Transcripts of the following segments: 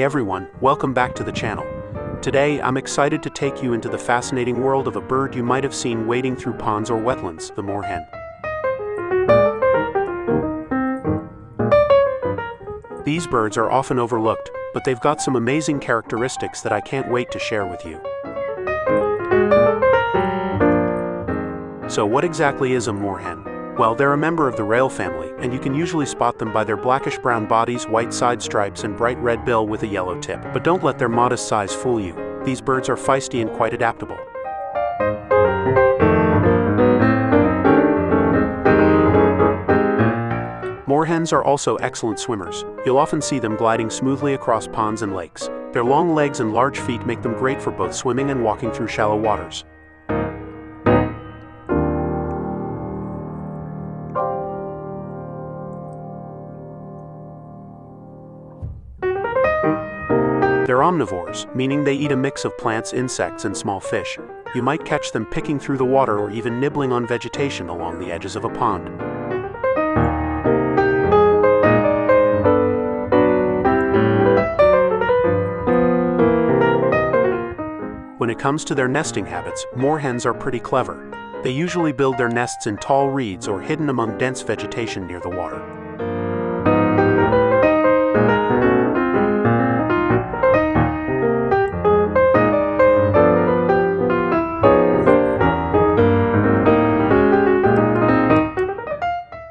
everyone, welcome back to the channel. Today, I'm excited to take you into the fascinating world of a bird you might have seen wading through ponds or wetlands, the moorhen. These birds are often overlooked, but they've got some amazing characteristics that I can't wait to share with you. So what exactly is a moorhen? Well, they're a member of the rail family, and you can usually spot them by their blackish-brown bodies, white side stripes, and bright red bill with a yellow tip. But don't let their modest size fool you. These birds are feisty and quite adaptable. Moorhens are also excellent swimmers. You'll often see them gliding smoothly across ponds and lakes. Their long legs and large feet make them great for both swimming and walking through shallow waters. They're omnivores, meaning they eat a mix of plants, insects, and small fish. You might catch them picking through the water or even nibbling on vegetation along the edges of a pond. When it comes to their nesting habits, moorhens are pretty clever. They usually build their nests in tall reeds or hidden among dense vegetation near the water.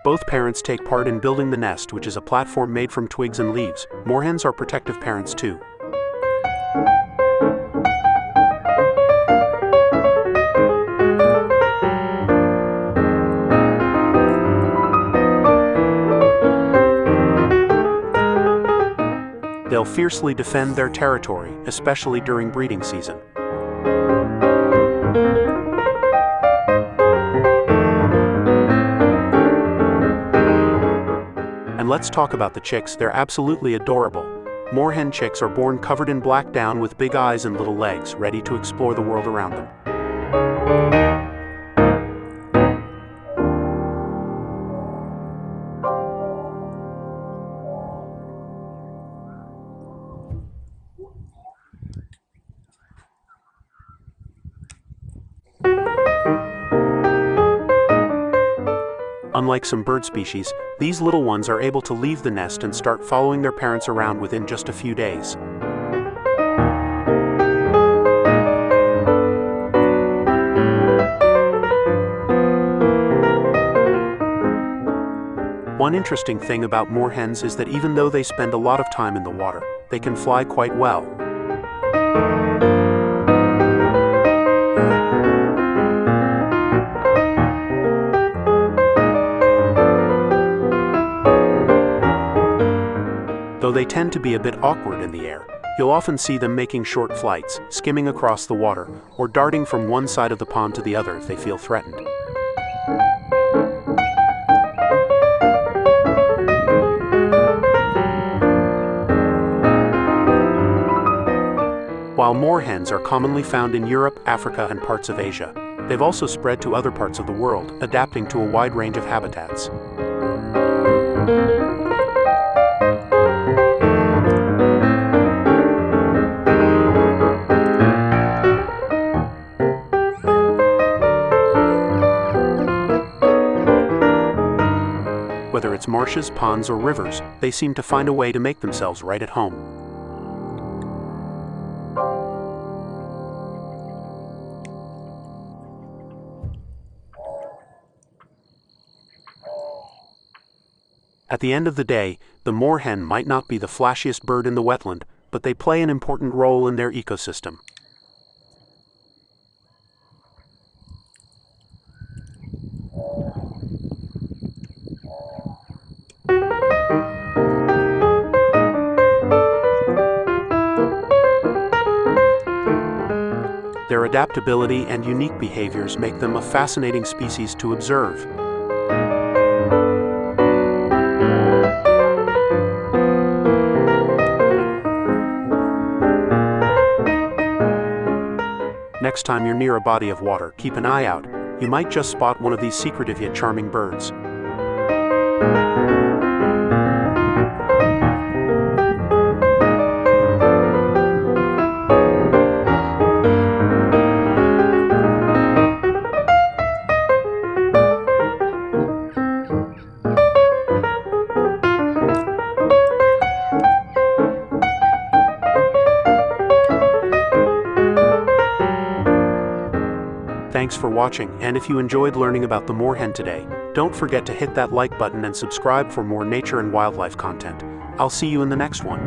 Both parents take part in building the nest, which is a platform made from twigs and leaves. Moorhens are protective parents too. They'll fiercely defend their territory, especially during breeding season. And let's talk about the chicks. They're absolutely adorable. Moorhen chicks are born covered in black down with big eyes and little legs, ready to explore the world around them. Unlike some bird species, these little ones are able to leave the nest and start following their parents around within just a few days. One interesting thing about moorhens is that even though they spend a lot of time in the water, they can fly quite well. Though they tend to be a bit awkward in the air, you'll often see them making short flights, skimming across the water, or darting from one side of the pond to the other if they feel threatened. While moorhens are commonly found in Europe, Africa, and parts of Asia, they've also spread to other parts of the world, adapting to a wide range of habitats. Whether it's marshes, ponds, or rivers, they seem to find a way to make themselves right at home. At the end of the day, the moorhen might not be the flashiest bird in the wetland, but they play an important role in their ecosystem. Their adaptability and unique behaviors make them a fascinating species to observe. Next time you're near a body of water, keep an eye out. You might just spot one of these secretive yet charming birds. Thanks for watching, and if you enjoyed learning about the moorhen today, don't forget to hit that like button and subscribe for more nature and wildlife content. I'll see you in the next one.